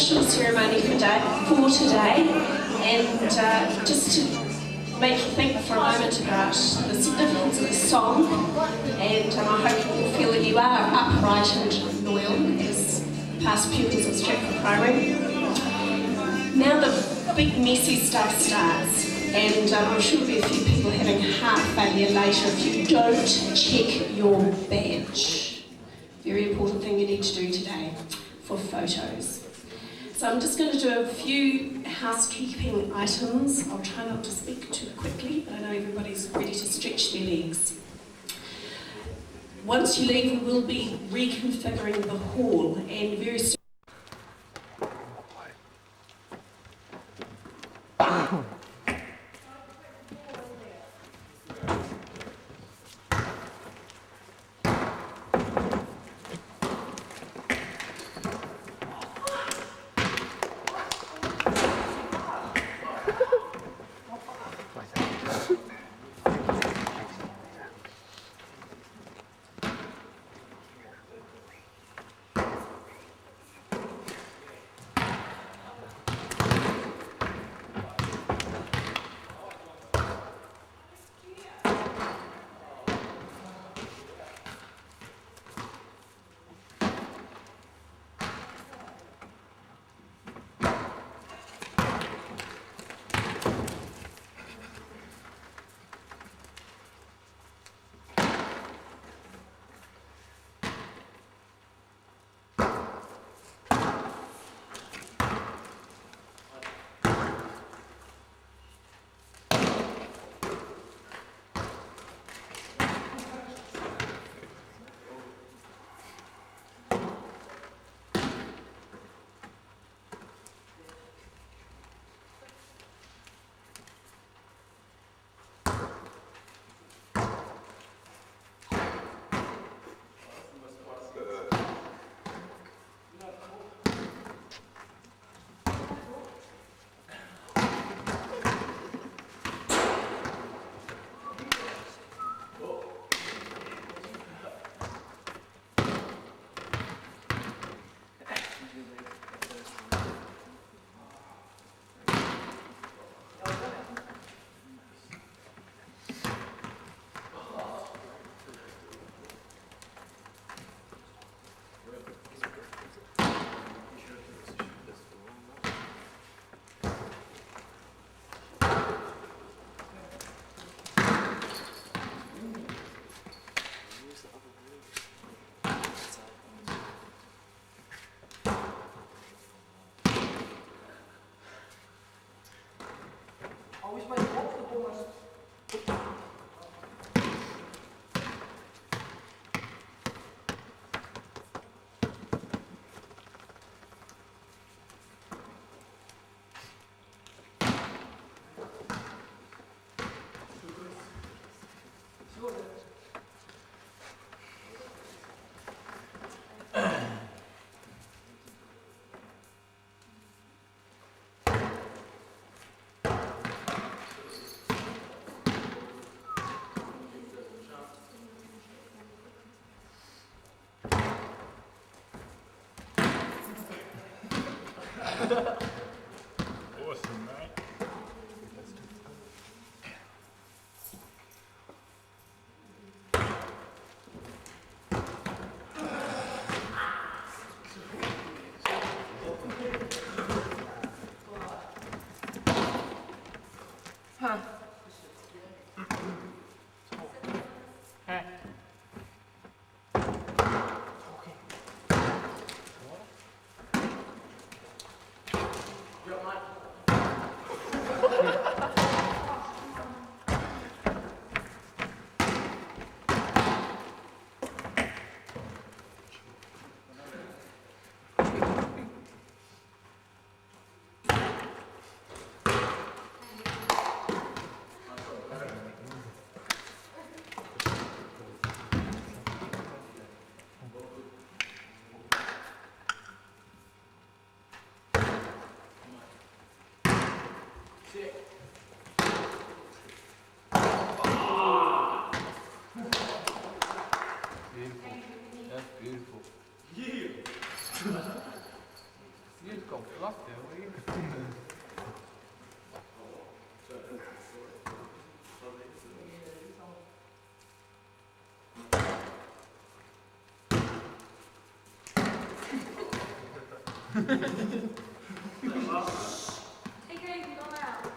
official ceremony for today, and just to make you think for a moment about the significance of the song, and I hope you will feel that you are upright and loyal as past pupils of Stratford Primary. Now the big messy stuff starts, and I'm sure there'll be a few people having heart failure later if you don't check your badge. Very important thing you need to do today for photos. So I'm just going to do a few housekeeping items. I'll try not to speak too quickly, but I know everybody's ready to stretch their legs. Once you leave, we will be reconfiguring the hall, and very soon Awesome, mate. TK, you can go out.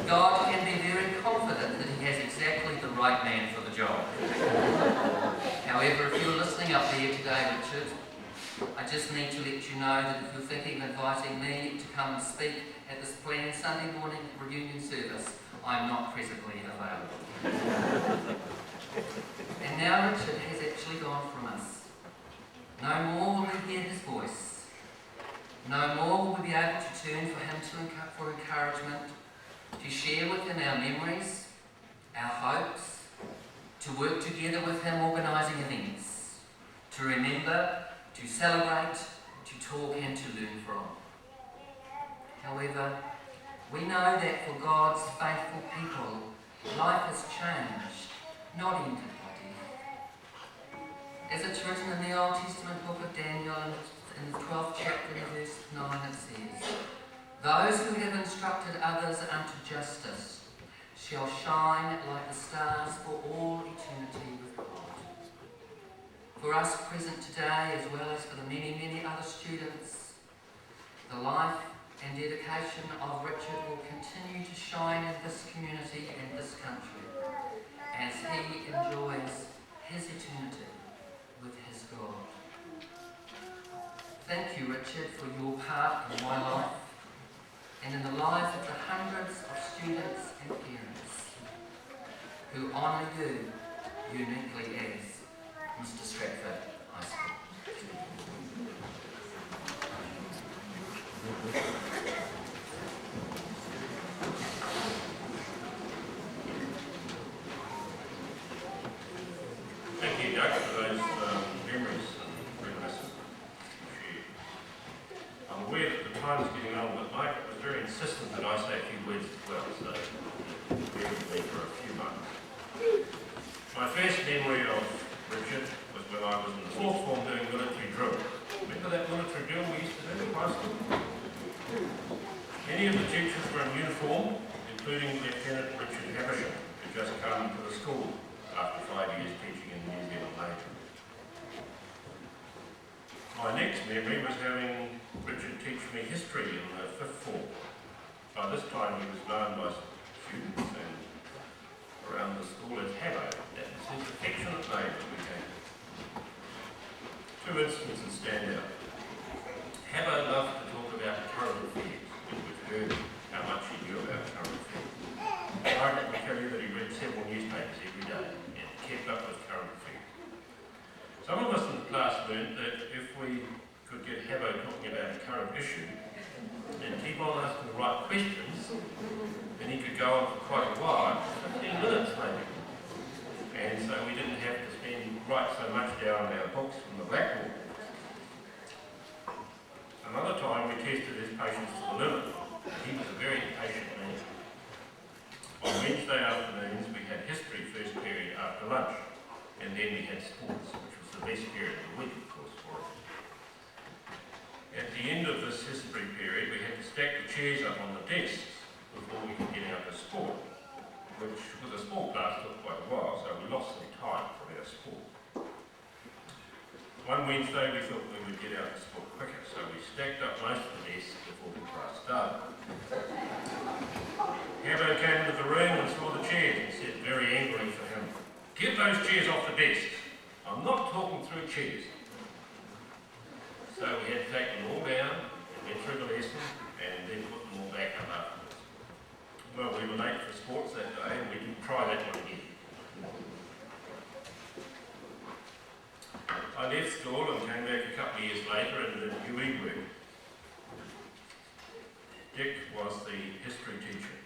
God can be very confident that he has exactly the right man for the job. However, if you're listening up there today, Richard, I just need to let you know that if you're thinking of inviting me to come and speak at this planned Sunday morning reunion service, I'm not presently available. And now Richard has actually gone from us. No more will we hear his voice. No more will we be able to turn for him for encouragement, to share with him our memories, our hopes, to work together with him organising events, to remember, to celebrate, to talk and to learn from. However, we know that for God's faithful people, life has changed, not ended by death. As it's written in the Old Testament book of Daniel, in the 12th chapter, in verse 9, it says, "Those who have instructed others unto justice shall shine like the stars for all eternity with God." For us present today, as well as for the many, many other students, the life and dedication of Richard will continue to shine in this community and this country as he enjoys his eternity with his God. Thank you, Richard, for your part in my life and in the lives of the hundreds of students and parents who honour you uniquely as Mr. Stratford High School. Thank you, Doug, for those memory of Richard was when I was in the fourth form doing military drill. Remember that military drill we used to do in high school? Many of the teachers were in uniform, including Lieutenant Richard Havisham, who just come to the school after 5 years teaching in the New Zealand Navy. My next memory was having Richard teach me history in the fifth form. By this time he was known by students and around the school as Habbo. That was his affectionate name that we gave him. Two instances stand out. Habbo loved to talk about current affairs, which heard how much he knew about current affairs. I can tell you that he read several newspapers every day and kept up with current affairs. Some of us in the class learned that if we could get Habbo talking about a current issue and keep on asking the right questions, then he could go on for quite a while, 15 minutes maybe. And so we didn't have to write so much down in our books from the blackboard. Another time we tested his patience to the limit. He was a very patient man. On Wednesday afternoons we had history first period after lunch, and then we had sports, which was the best period of the week, of course, for us. At the end of this history period, we had to stack the chairs up on the desks before we could get out to sport, which with a sport class took quite a while, so we lost some time from our sport. One Wednesday we thought we would get out to sport quicker, so we stacked up most of the desks before the class started. Habbo came into the room and saw the chairs and said very angrily for him, "Get those chairs off the desks. I'm not talking through chairs." So we had to take them all down and went through the lesson and then put them all back up afterwards. Well, we were late for sports that day and we didn't try that one again. I left school and came back a couple of years later and did UE work. Dick was the history teacher.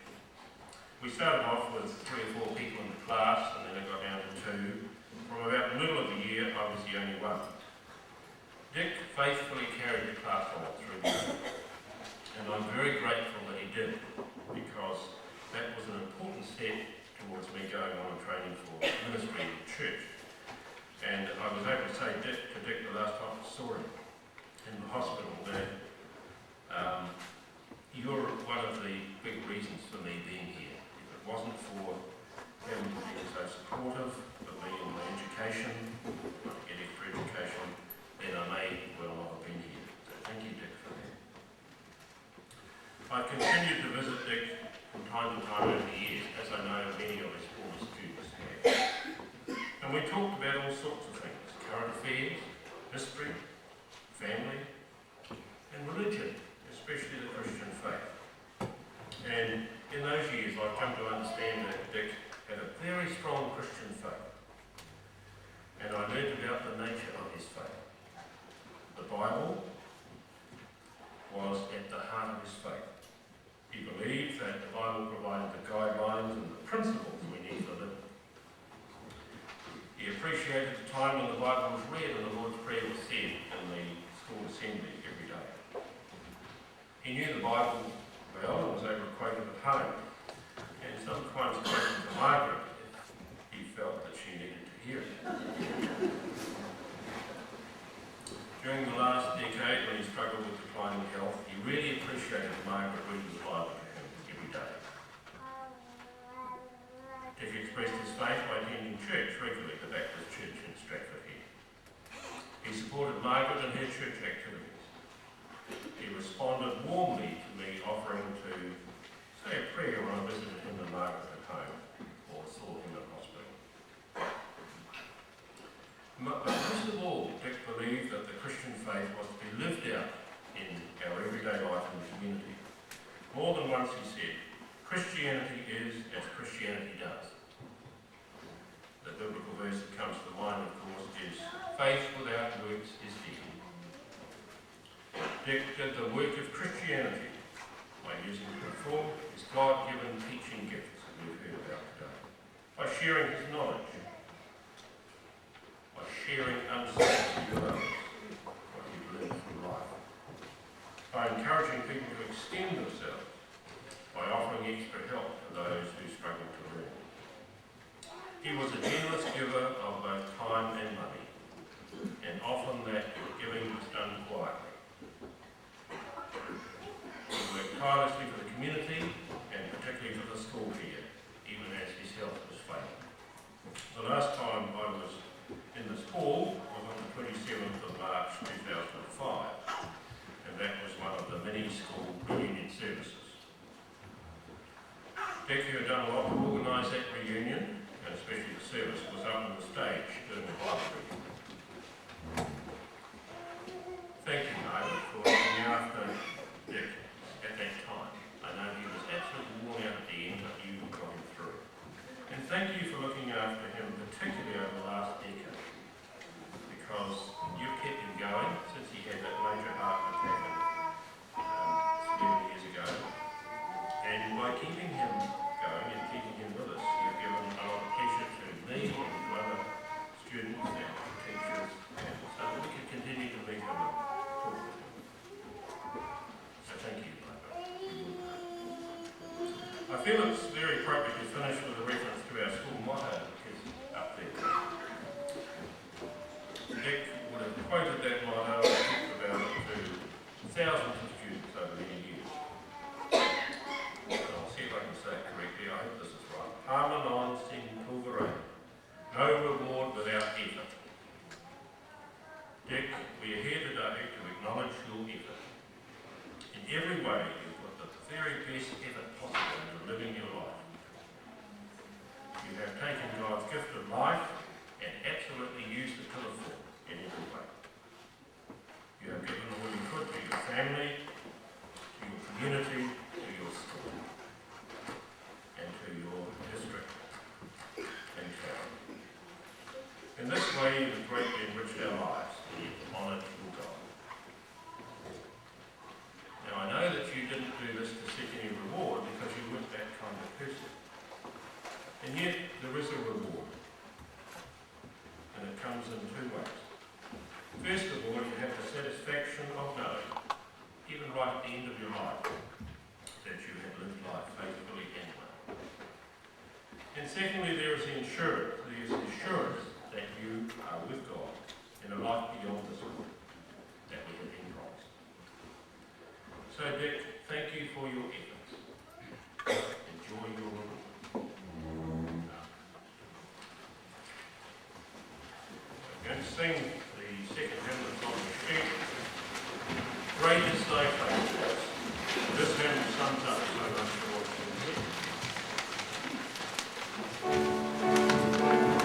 We started off with 3 or 4 people in the class and then it got down to 2. From about the middle of the year, I was the only one. Dick faithfully carried the class on through the year. And I'm very grateful that he did, because that was an important step towards me going on and training for ministry in the church. And I was able to say to Dick the last time I saw him in the hospital that you're one of the big reasons for me being here. If it wasn't for him being so supportive of me in my education, getting extra education, then I may well not have been here. So thank you, Dick, for that. I've continued to visit Dick from time to time over the years, as I know many of his former students have. And we talked about all sorts of things: current affairs, history, family, and religion, especially the Christian faith. And in those years I've come to understand that Dick had a very strong Christian faith. And I learned about the nature of his faith. The Bible was at the heart of his faith. He believed that the Bible provided the guidelines and the principles we need to live. He appreciated the time when the Bible was read and the Lord's Prayer was said in the school assembly every day. He knew the Bible well and was able to quote it at home, and sometimes quoted to Margaret if he felt that she needed to hear it. During the last decade, when he struggled with declining health, he really appreciated Margaret reading the Bible to him every day. Dick expressed his faith by attending church regularly, the Baptist church in Stratford here. He supported Margaret in her church activities. He responded warmly to me offering to say a prayer when I visited him and Margaret at home or saw him at hospital. But most of all, Dick believed that the Christian faith was to be lived out in our everyday life in the community. More than once he said, "Christianity is as Christianity does." The biblical verse that comes to mind, of course, is, "Faith without works is dead." Dick did the work of Christianity by using to perform his God-given teaching gifts that we've heard about today, by sharing his knowledge, by sharing uncertainty with others, what he learned from life, by encouraging people to extend themselves, by offering extra help to those who struggle to learn. He was a generous giver of school reunion services. Dick, who had done a lot to organise that reunion, and especially the service, was up on the stage doing the glossary. Thank you, Margaret, for looking after Dick at that time. I know he was absolutely worn out at the end, but you got him through. And thank you for looking after him, particularly over the last decade, because you've kept him going since he had that major heart attack 11 years ago. And by keeping him going and keeping him with us, you've given a lot of pleasure to me and to other students and teachers, and so that we can continue to meet him and talk with him. So thank you, Michael. I feel it's very appropriate to finish with a reference to our school motto, which is up there. Dick would have quoted that motto and talked about it to thousands of students over many years. I'll see if I can say it correctly. I hope this is right. Harman sing Pulveray. No reward without effort. Dick, we are here today to acknowledge your effort. In every way, you put the very best effort possible into living your life. You have taken God's gift of life and absolutely used it to the full in every way. You have given all you could to your family, to your community, to your school, and to your district and town. In this way, you have greatly enriched our lives and you have honoured your God. Now, I know that you didn't do this to seek any reward because you weren't that kind of person. And yet, there is a reward. And it comes in two ways. First of all, you have the satisfaction of knowing, even right at the end of your life, that you have lived life faithfully and well. And secondly, there is the assurance that you are with God in a life beyond this world that we have in Christ. So, Dick, thank you for your efforts. Enjoy your reward. I'm going to sing the second hymn that's on the sheet. Great is thy faithfulness. This hymn sums up so much of what you did. Thank you.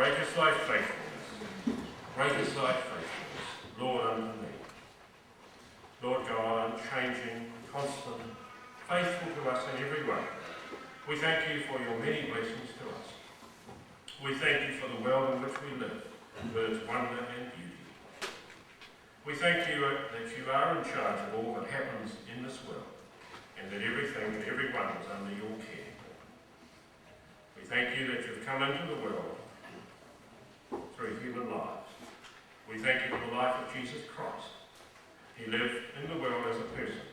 Great is thy faithfulness. Great is thy faithfulness, Lord, unto me. Lord God, unchanging, constant, faithful to us in every way, we thank you for your many blessings to us. We thank you for the world in which we live, with its wonder and beauty. We thank you that you are in charge of all that happens in this world, and that everything and everyone is under your care. We thank you that you've come into the world through human lives. We thank you for the life of Jesus Christ. He lived in the world as a person,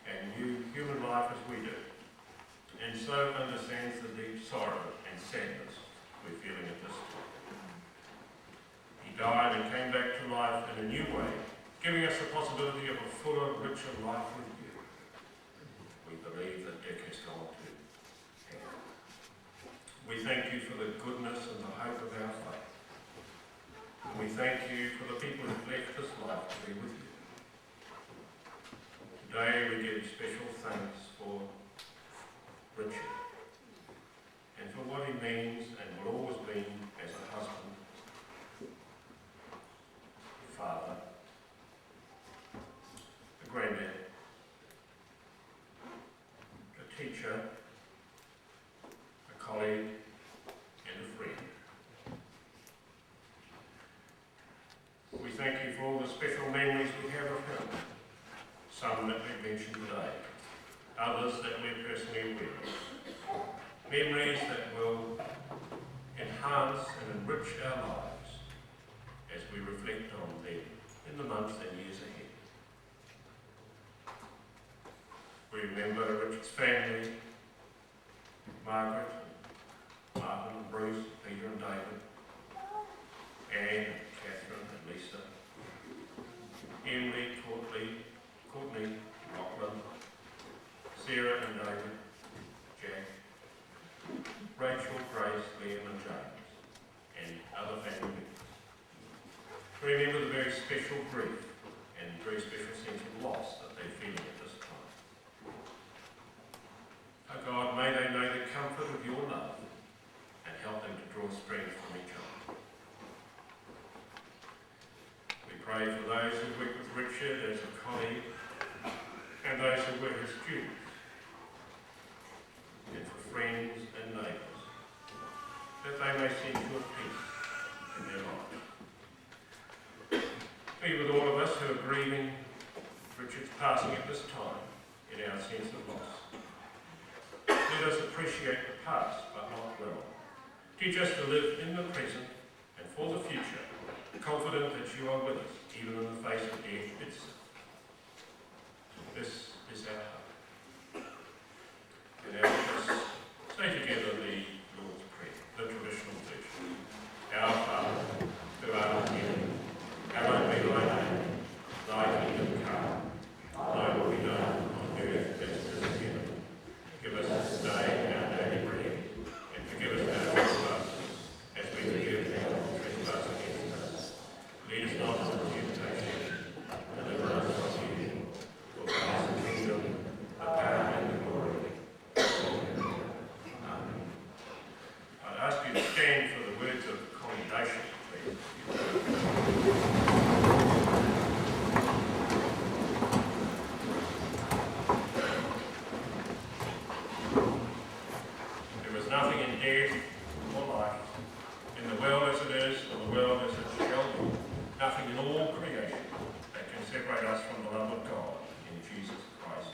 and knew human life as we do, and so understands the deep sorrow and sadness we're feeling at this time. He died and came back to life in a new way, giving us the possibility of a fuller, richer life with you. We believe that Dick has gone to heaven. We thank you for the goodness and the hope of our faith. And we thank you for the people who've left this life to be with you. Today we give special thanks for Richard, and for what he means and will always mean as a husband, father, a granddad, a teacher, a colleague, and a friend. We thank you for all the special memories we have of him, some that we mentioned today, others that we're personally aware of. Memories that will enhance and enrich our lives as we reflect on them in the months and years ahead. We remember Richard's family, Margaret, Martin, Bruce, Peter and David, Anne, Catherine and Lisa, Emily, Courtney, Lachlan, Sarah and David, Jack, Rachel, Grace, Liam and James, and other family members. Remember the very special grief and very special sense of loss that they're feeling at this time. Oh God, may they know the comfort of your love and help them to draw strength from each other. We pray for those who work with Richard as a colleague and those who were his students, and for friends and neighbours, that they may sense your peace in their lives. Be with all of us who are grieving Richard's passing at this time in our sense of loss. Let us appreciate the past, but not dwell. Teach us to live in the present and for the future, confident that you are with us, even in the face of death itself. This is our hope. And now let us say together the Lord's Prayer, the traditional version. Our Father, who art in heaven, hallowed be thy name. Thy kingdom come. Thy will be done on earth as it is in heaven. Give us this day our daily bread, and forgive us our trespasses, as we forgive them who trespass against us. Lead us not into temptation, deliver us from evil. For thine is the kingdom, the power, and the glory. Amen. I'd ask you to stand for the words of commendation, please. There was nothing in death or life, in the world as it is, or the world as it shall be, nothing in all creation that can separate us from the love of God in Jesus Christ.